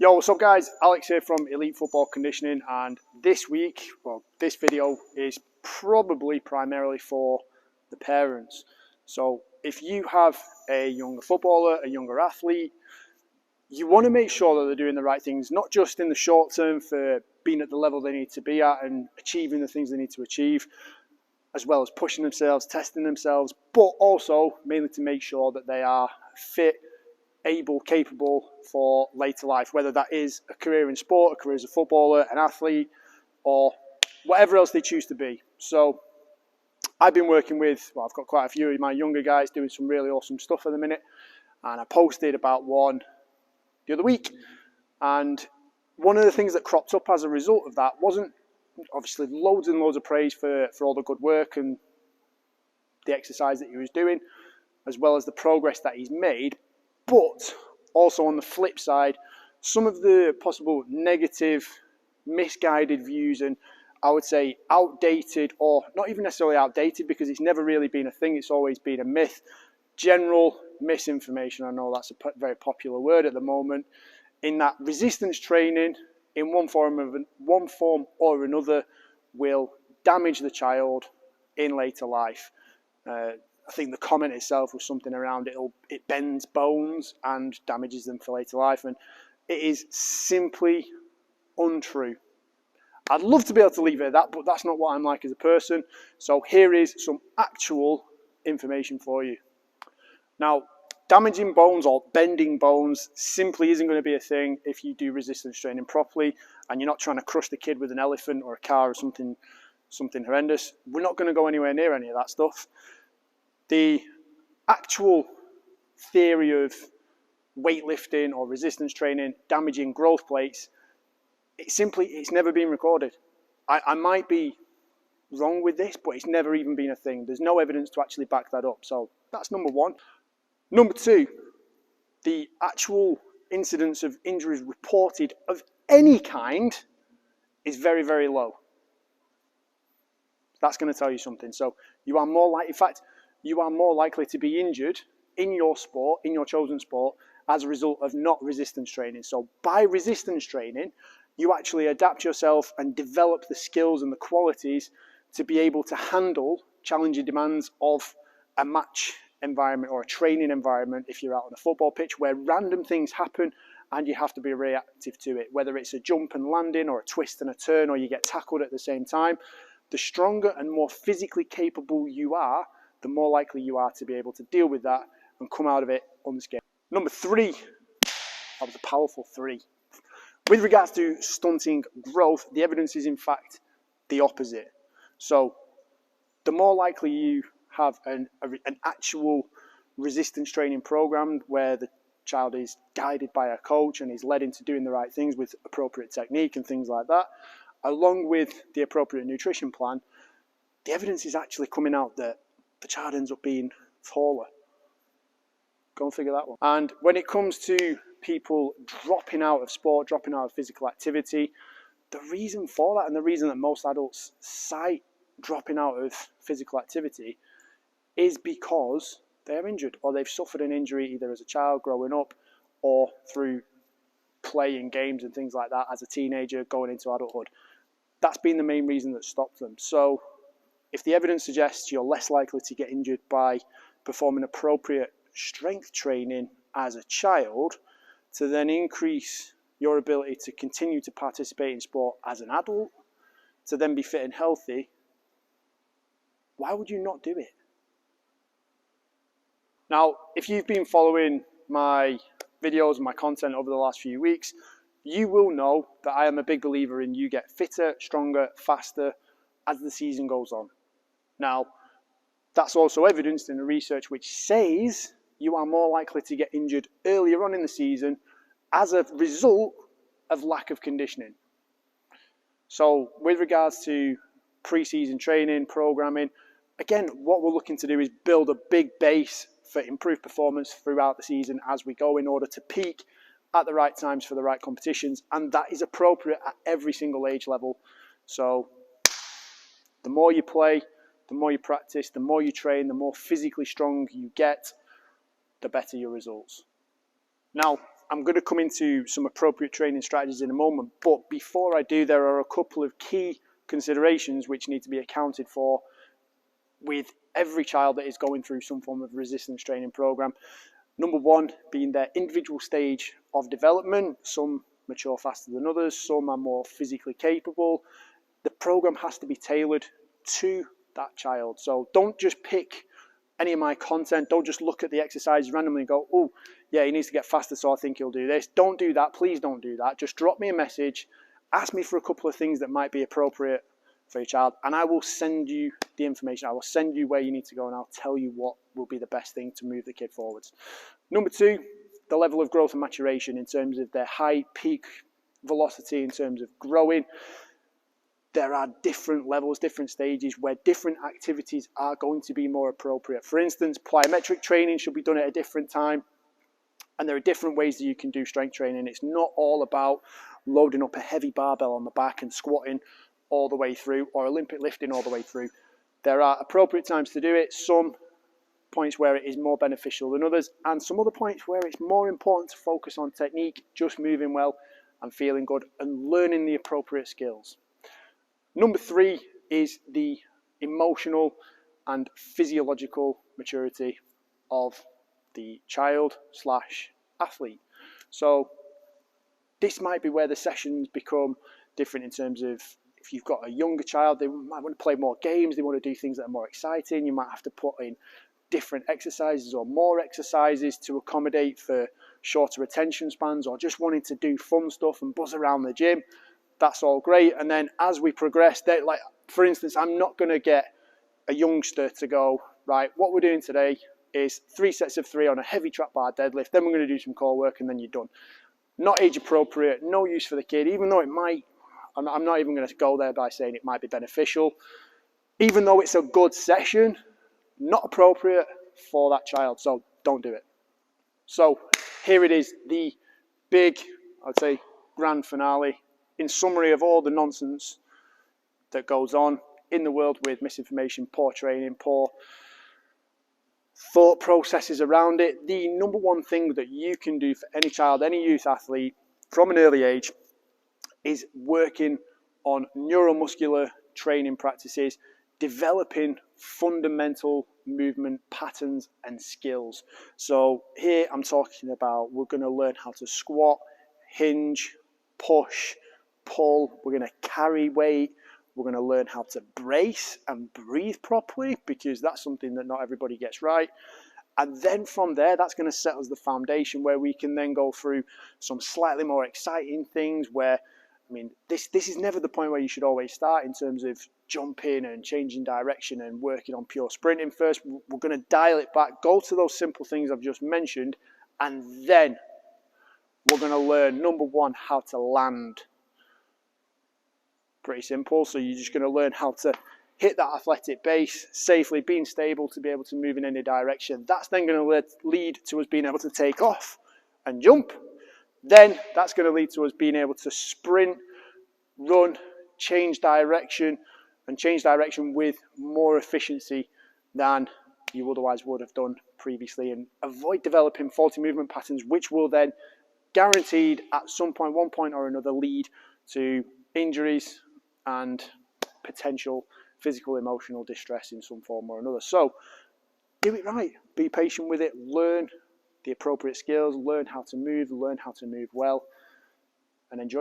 Yo, what's up guys? Alex here from Elite Football Conditioning, and this week, this video is probably primarily for the parents. So if you have a younger footballer, a younger athlete, you want to make sure that they're doing the right things, not just in the short term for being at the level they need to be at and achieving the things they need to achieve, as well as pushing themselves, testing themselves, but also mainly to make sure that they are fit, able, capable for later life, whether that is a career in sport, a career as a footballer, an athlete, or whatever else they choose to be. So I've been working with, I've got quite a few of my younger guys doing some really awesome stuff at the minute, and I posted about one the other week, and one of the things that cropped up as a result of that wasn't obviously loads and loads of praise for all the good work and the exercise that he was doing, as well as the progress that he's made, but also on the flip side, some of the possible negative, misguided views and I would say outdated, or not even necessarily outdated because it's never really been a thing, it's always been a myth, general misinformation. I know that's a very popular word at the moment, in that resistance training in one form or another will damage the child in later life. I think the comment itself was something around it bends bones and damages them for later life, and it is simply untrue. I'd love to be able to leave it at that, but that's not what I'm like as a person. So here is some actual information for you. Now, damaging bones or bending bones simply isn't going to be a thing if you do resistance training properly and you're not trying to crush the kid with an elephant or a car or something horrendous. We're not going to go anywhere near any of that stuff. The actual theory of weightlifting or resistance training damaging growth plates, it's never been recorded. I might be wrong with this, but it's never even been a thing. There's no evidence to actually back that up. So that's number one. Number two, the actual incidence of injuries reported of any kind is very, very low. That's going to tell you something. So you are more likely, in fact, you are more likely to be injured in your sport, in your chosen sport, as a result of not resistance training. So by resistance training, you actually adapt yourself and develop the skills and the qualities to be able to handle challenging demands of a match environment or a training environment if you're out on a football pitch where random things happen and you have to be reactive to it, whether it's a jump and landing or a twist and a turn or you get tackled at the same time. The stronger and more physically capable you are, the more likely you are to be able to deal with that and come out of it unscathed. Number three, that was a powerful three. With regards to stunting growth, the evidence is in fact the opposite. So the more likely you have an actual resistance training program where the child is guided by a coach and is led into doing the right things with appropriate technique and things like that, along with the appropriate nutrition plan, the evidence is actually coming out that the child ends up being taller. Go and figure that one. And when it comes to people dropping out of sport, dropping out of physical activity, the reason for that and the reason that most adults cite dropping out of physical activity is because they're injured or they've suffered an injury either as a child growing up or through playing games and things like that as a teenager going into adulthood. That's been the main reason that stopped them. So if the evidence suggests you're less likely to get injured by performing appropriate strength training as a child to then increase your ability to continue to participate in sport as an adult, to then be fit and healthy, why would you not do it? Now, if you've been following my videos and my content over the last few weeks, you will know that I am a big believer in you get fitter, stronger, faster as the season goes on. Now, that's also evidenced in the research which says you are more likely to get injured earlier on in the season as a result of lack of conditioning. So with regards to pre-season training, programming, again, what we're looking to do is build a big base for improved performance throughout the season as we go in order to peak at the right times for the right competitions, and that is appropriate at every single age level. So the more you play, the more you practice, the more you train, the more physically strong you get, the better your results. Now, I'm going to come into some appropriate training strategies in a moment, but before I do, there are a couple of key considerations which need to be accounted for with every child that is going through some form of resistance training program. Number one being their individual stage of development. Some mature faster than others, some are more physically capable. The program has to be tailored to that child. So don't just pick any of my content. Don't just look at the exercises randomly and go, oh, yeah, he needs to get faster, so I think he'll do this. Don't do that. Please don't do that. Just drop me a message. Ask me for a couple of things that might be appropriate for your child, and I will send you the information. I will send you where you need to go, and I'll tell you what will be the best thing to move the kid forwards. Number two, the level of growth and maturation in terms of their high peak velocity, in terms of growing. There are different levels, different stages where different activities are going to be more appropriate. For instance, plyometric training should be done at a different time. And there are different ways that you can do strength training. It's not all about loading up a heavy barbell on the back and squatting all the way through, or Olympic lifting all the way through. There are appropriate times to do it, some points where it is more beneficial than others, and some other points where it's more important to focus on technique, just moving well and feeling good and learning the appropriate skills. Number three is the emotional and physiological maturity of the child / athlete. So this might be where the sessions become different in terms of if you've got a younger child, they might want to play more games, they want to do things that are more exciting. You might have to put in different exercises or more exercises to accommodate for shorter attention spans, or just wanting to do fun stuff and buzz around the gym. That's all great. And then as we progress, like for instance, I'm not going to get a youngster to go, right, what we're doing today is 3 sets of 3 on a heavy trap bar deadlift, then we're going to do some core work and then you're done. Not age appropriate, no use for the kid, even though it might, I'm not even going to go there by saying it might be beneficial. Even though it's a good session, not appropriate for that child, so don't do it. So here it is, the big, I'd say, grand finale. In summary of all the nonsense that goes on in the world with misinformation, poor training, poor thought processes around it, the number one thing that you can do for any child, any youth athlete from an early age is working on neuromuscular training practices, developing fundamental movement patterns and skills. So here I'm talking about we're going to learn how to squat, hinge, push, pull, we're going to carry weight, we're going to learn how to brace and breathe properly, because that's something that not everybody gets right. And then from there, that's going to set us the foundation where we can then go through some slightly more exciting things where, I mean, this is never the point where you should always start in terms of jumping and changing direction and working on pure sprinting. First, we're going to dial it back, go to those simple things I've just mentioned, and then we're going to learn, number one, how to land. Pretty simple. So you're just going to learn how to hit that athletic base safely, being stable to be able to move in any direction. That's then going to lead to us being able to take off and jump. Then that's going to lead to us being able to sprint, run, change direction, and change direction with more efficiency than you otherwise would have done previously, and avoid developing faulty movement patterns, which will then guaranteed at some point, one point or another, lead to injuries and potential physical, emotional distress in some form or another. So do it right, be patient with it, learn the appropriate skills, learn how to move well, and enjoy.